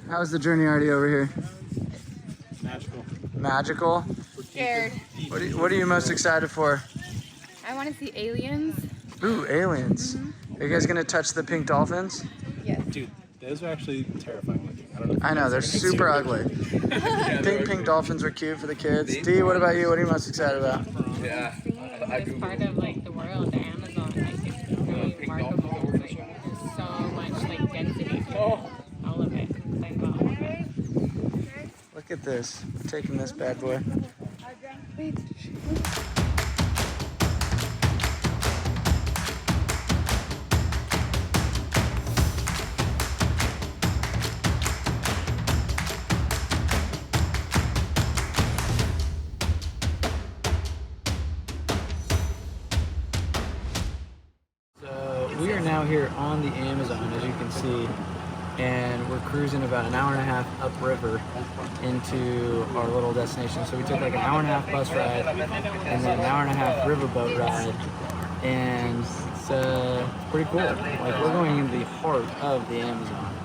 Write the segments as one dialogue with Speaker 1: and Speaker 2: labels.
Speaker 1: How's the journey already over here?
Speaker 2: Magical.
Speaker 1: Magical?
Speaker 3: Scared.
Speaker 1: What are you most excited for?
Speaker 3: I want to see aliens.
Speaker 1: Ooh, aliens. Are you guys gonna touch the pink dolphins?
Speaker 3: Yes.
Speaker 2: Dude, those are actually terrifying looking. I don't know.
Speaker 1: I know, they're super ugly. Pink dolphins are cute for the kids. Dee, what about you? What are you most excited about?
Speaker 4: Yeah.
Speaker 5: This part of like the world, the Amazon, like it's really remarkable. Like, there's so much like density to it. All of it. Like all of it.
Speaker 1: Look at this. We're taking this bad boy. We are now here on the Amazon, as you can see, and we're cruising about an hour and a half upriver into our little destination. So we took like an hour and a half bus ride and then an hour and a half riverboat ride, and it's pretty cool. Like, we're going in the heart of the Amazon.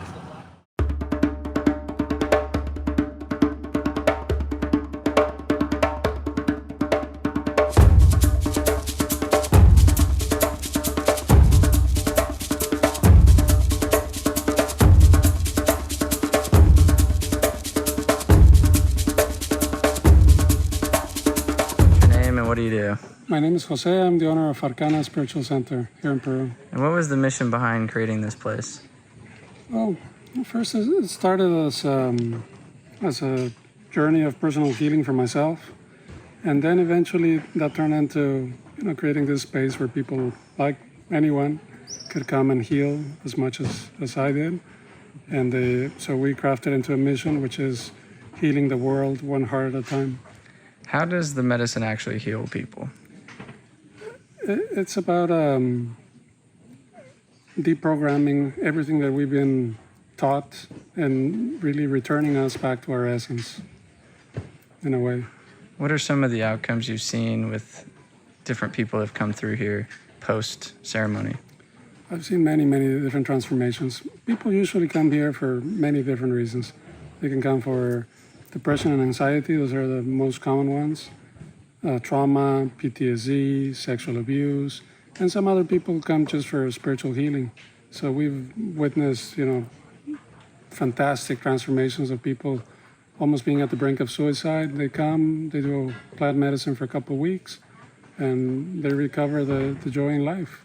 Speaker 1: What do you do?
Speaker 6: My name is Jose. I'm the owner of Arcana Spiritual Center here in Peru.
Speaker 1: And what was the mission behind creating this place?
Speaker 6: Well, first it started as a journey of personal healing for myself, and then eventually that turned into creating this space where people like anyone could come and heal as much as I did. And so we crafted into a mission, which is healing the world one heart at a time.
Speaker 1: How does the medicine actually heal people?
Speaker 6: It's about deprogramming everything that we've been taught and really returning us back to our essence, in a way.
Speaker 1: What are some of the outcomes you've seen with different people that have come through here post-ceremony?
Speaker 6: I've seen many, many different transformations. People usually come here for many different reasons. They can come for depression and anxiety, those are the most common ones. Trauma, PTSD, sexual abuse, and some other people come just for spiritual healing. So we've witnessed, fantastic transformations of people almost being at the brink of suicide. They come, they do plant medicine for a couple of weeks, and they recover the joy in life.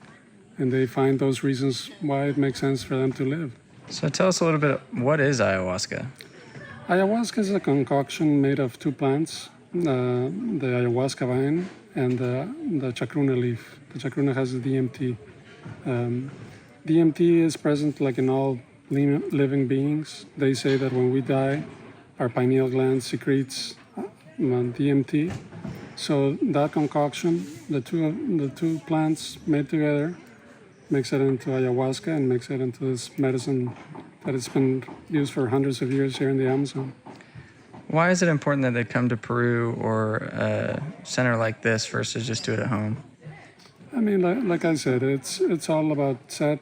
Speaker 6: And they find those reasons why it makes sense for them to live.
Speaker 1: So tell us a little bit, what is ayahuasca?
Speaker 6: Ayahuasca is a concoction made of two plants, the ayahuasca vine and the chacruna leaf. The chacruna has the DMT. DMT is present like in all living beings. They say that when we die, our pineal gland secretes DMT. So that concoction, the two plants made together, makes it into ayahuasca and makes it into this medicine that has been used for hundreds of years here in the Amazon.
Speaker 1: Why is it important that they come to Peru or a center like this versus just do it at home?
Speaker 6: I mean, like I said, it's all about set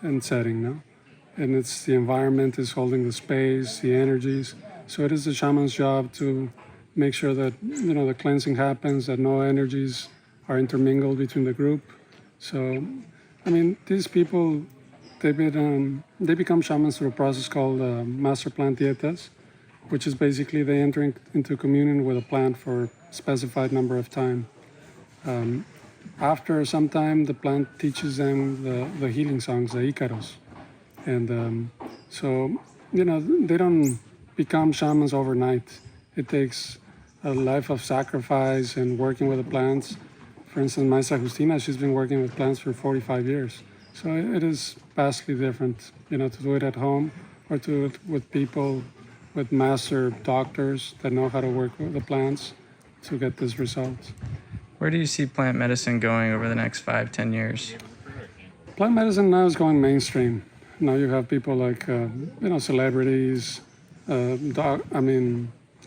Speaker 6: and setting, no? And it's the environment is holding the space, the energies. So it is the shaman's job to make sure that the cleansing happens, that no energies are intermingled between the group. So, I mean, these people, they become shamans through a process called master plant dietas, which is basically they enter into communion with a plant for a specified number of time. After some time, the plant teaches them the healing songs, the Icaros. And so, they don't become shamans overnight. It takes a life of sacrifice and working with the plants. For instance, Maestra Justina, she's been working with plants for 45 years. So it is vastly different, to do it at home or to do it with people, with master doctors that know how to work with the plants to get this result.
Speaker 1: Where do you see plant medicine going over the next 5-10 years?
Speaker 6: Plant medicine now is going mainstream. Now you have people like, celebrities,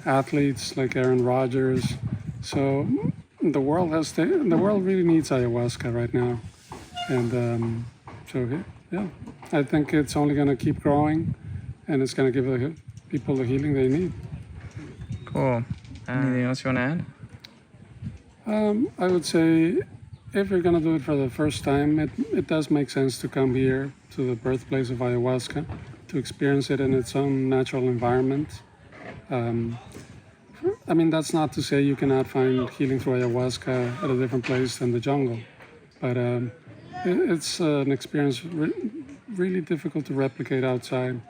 Speaker 6: athletes like Aaron Rodgers. So the world really needs ayahuasca right now. And I think it's only going to keep growing, and it's going to give people the healing they need.
Speaker 1: Cool. Anything else you want to add?
Speaker 6: I would say if you're going to do it for the first time, it does make sense to come here to the birthplace of ayahuasca, to experience it in its own natural environment. I mean, that's not to say you cannot find healing through ayahuasca at a different place than the jungle, but it's an experience really difficult to replicate outside.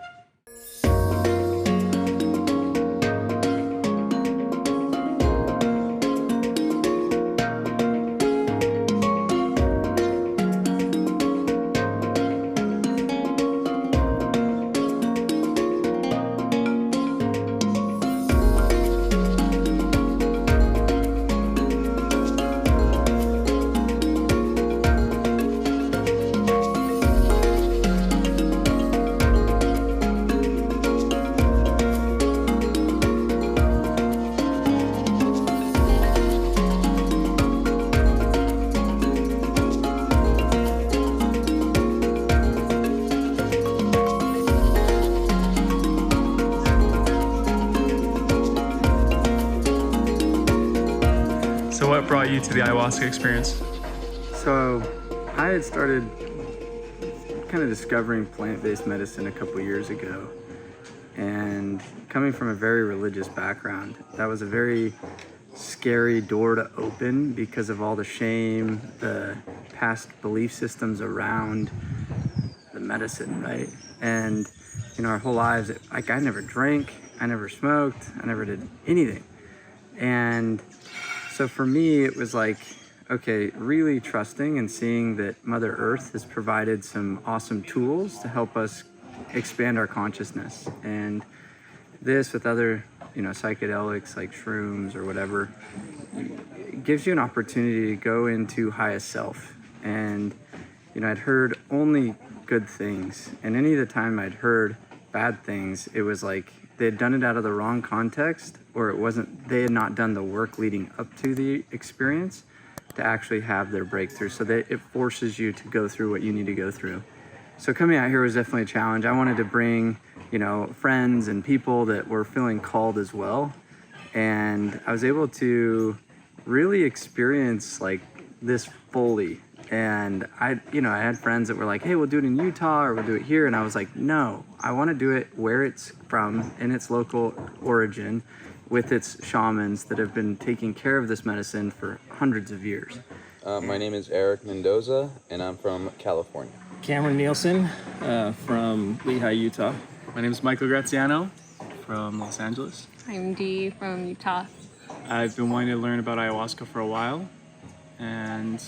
Speaker 4: So what brought you to the ayahuasca experience?
Speaker 1: So I had started kind of discovering plant-based medicine a couple years ago, and coming from a very religious background, that was a very scary door to open because of all the shame, the past belief systems around the medicine, right? And our whole lives, like, I never drank, I never smoked, I never did anything. And so for me, it was like, okay, really trusting and seeing that Mother Earth has provided some awesome tools to help us expand our consciousness. And this, with other, psychedelics like shrooms or whatever, it gives you an opportunity to go into highest self. And, I'd heard only good things. And any of the time I'd heard bad things, it was like they had done it out of the wrong context, or they had not done the work leading up to the experience to actually have their breakthrough. So that it forces you to go through what you need to go through. So coming out here was definitely a challenge. I wanted to bring, friends and people that were feeling called as well. And I was able to really experience like this fully. And I had friends that were like, hey, we'll do it in Utah or we'll do it here. And I was like, no, I want to do it where it's from, in its local origin, with its shamans that have been taking care of this medicine for hundreds of years.
Speaker 7: My name is Eric Mendoza, and I'm from California.
Speaker 8: Cameron Nielsen from Lehigh, Utah.
Speaker 4: My name is Michael Graziano from Los Angeles.
Speaker 3: I'm Dee from Utah.
Speaker 4: I've been wanting to learn about ayahuasca for a while, and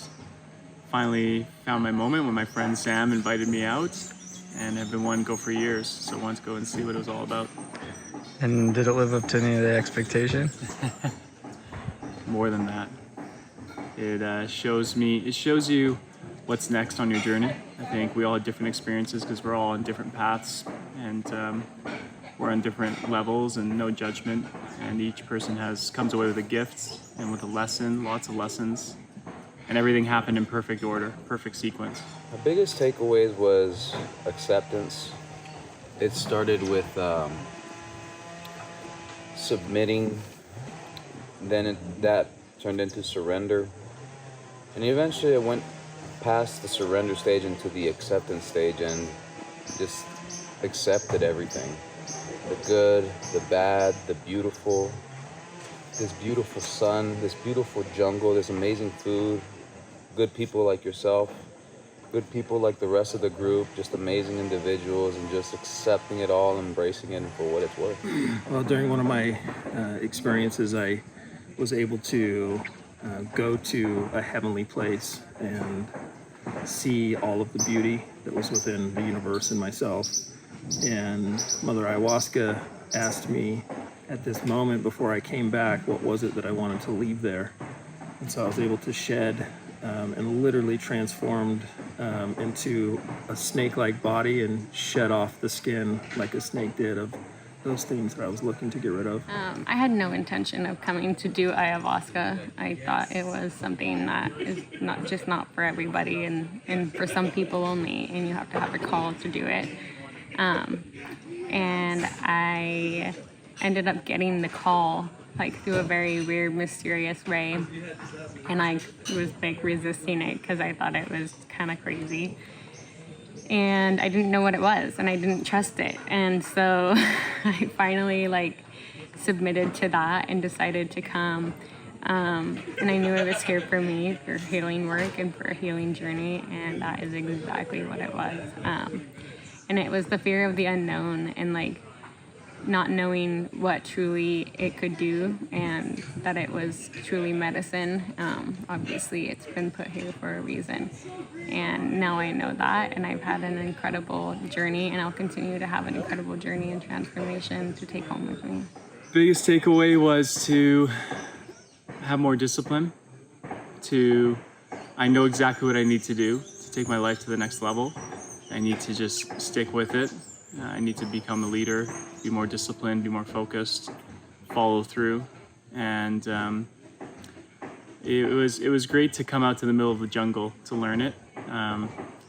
Speaker 4: finally found my moment when my friend Sam invited me out, and I've been wanting to go for years, so I wanted to go and see what it was all about.
Speaker 1: And did it live up to any of the expectation?
Speaker 4: More than that. It shows you what's next on your journey. I think we all have different experiences because we're all on different paths, and we're on different levels, and no judgment. And each person comes away with a gift and with a lesson, lots of lessons. And everything happened in perfect order, perfect sequence.
Speaker 7: My biggest takeaways was acceptance. It started with submitting, then that turned into surrender. And eventually I went past the surrender stage into the acceptance stage and just accepted everything. The good, the bad, the beautiful. This beautiful sun, this beautiful jungle, this amazing food, good people like yourself, good people like the rest of the group, just amazing individuals, and just accepting it all, embracing it for what it's worth.
Speaker 8: Well, during one of my experiences, I was able to go to a heavenly place and see all of the beauty that was within the universe and myself. And Mother Ayahuasca asked me at this moment before I came back, what was it that I wanted to leave there? And so I was able to shed and literally transformed into a snake-like body and shed off the skin like a snake did of those things that I was looking to get rid of.
Speaker 3: I had no intention of coming to do ayahuasca. I thought it was something that is not for everybody, and for some people only, and you have to have a call to do it. and I ended up getting the call like through a very weird, mysterious way, and I was like resisting it because I thought it was kind of crazy, and I didn't know what it was, and I didn't trust it, and so I finally like submitted to that and decided to come, and I knew it was here for me, for healing work and for a healing journey, and that is exactly what it was. And it was the fear of the unknown and like not knowing what truly it could do, and that it was truly medicine. Obviously it's been put here for a reason, and now I know that, and I've had an incredible journey, and I'll continue to have an incredible journey and transformation to take home with me.
Speaker 4: Biggest takeaway was to have more discipline, I know exactly what I need to do to take my life to the next level. I need to just stick with it. I need to become a leader, be more disciplined, be more focused, follow through. And it was great to come out to the middle of the jungle to learn it.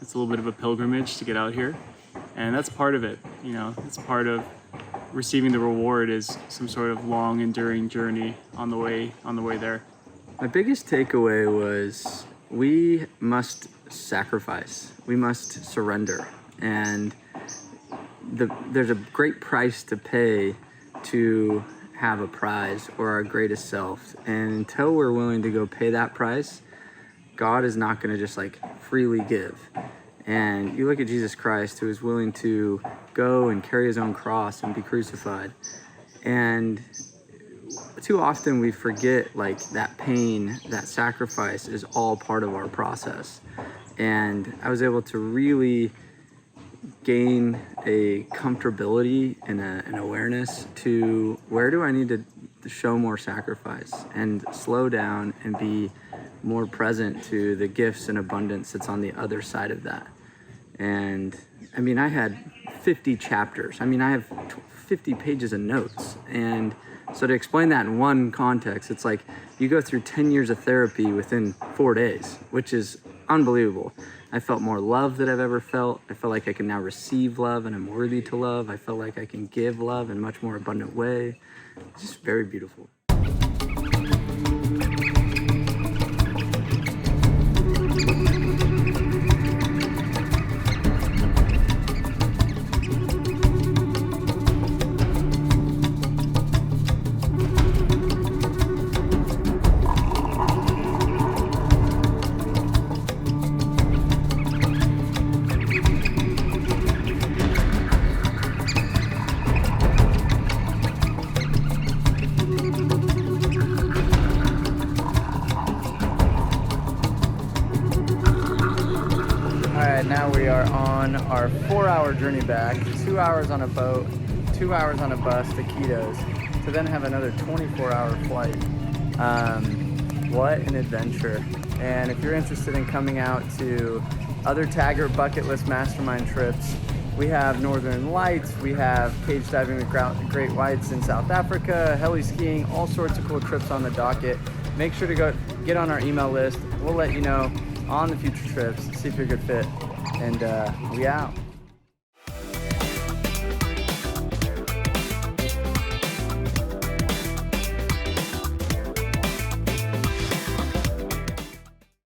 Speaker 4: It's a little bit of a pilgrimage to get out here, and that's part of it. You know, it's part of receiving the reward is some sort of long, enduring journey on the way there.
Speaker 1: My biggest takeaway was we must sacrifice. We must surrender, and there's a great price to pay to have a prize or our greatest self. And until we're willing to go pay that price, God is not going to just like freely give. And you look at Jesus Christ, who is willing to go and carry his own cross and be crucified. And too often we forget like that pain, that sacrifice is all part of our process. And I was able to really gain a comfortability and an awareness to where do I need to show more sacrifice and slow down and be more present to the gifts and abundance that's on the other side of that. And I mean, I had 50 chapters. I mean, I have 50 pages of notes. And so to explain that in one context, it's like you go through 10 years of therapy within 4 days, which is unbelievable. I felt more love than I've ever felt. I felt like I can now receive love and I'm worthy to love. I felt like I can give love in a much more abundant way. It's just very beautiful. Now we are on our 4-hour journey back, 2 hours on a boat, 2 hours on a bus to Quito's, to then have another 24-hour flight. What an adventure. And if you're interested in coming out to other Taggart bucket list mastermind trips, we have Northern Lights, we have cage diving with great whites in South Africa, heli skiing, all sorts of cool trips on the docket. Make sure to go get on our email list. We'll let you know on the future trips, see if you're a good fit. And we out.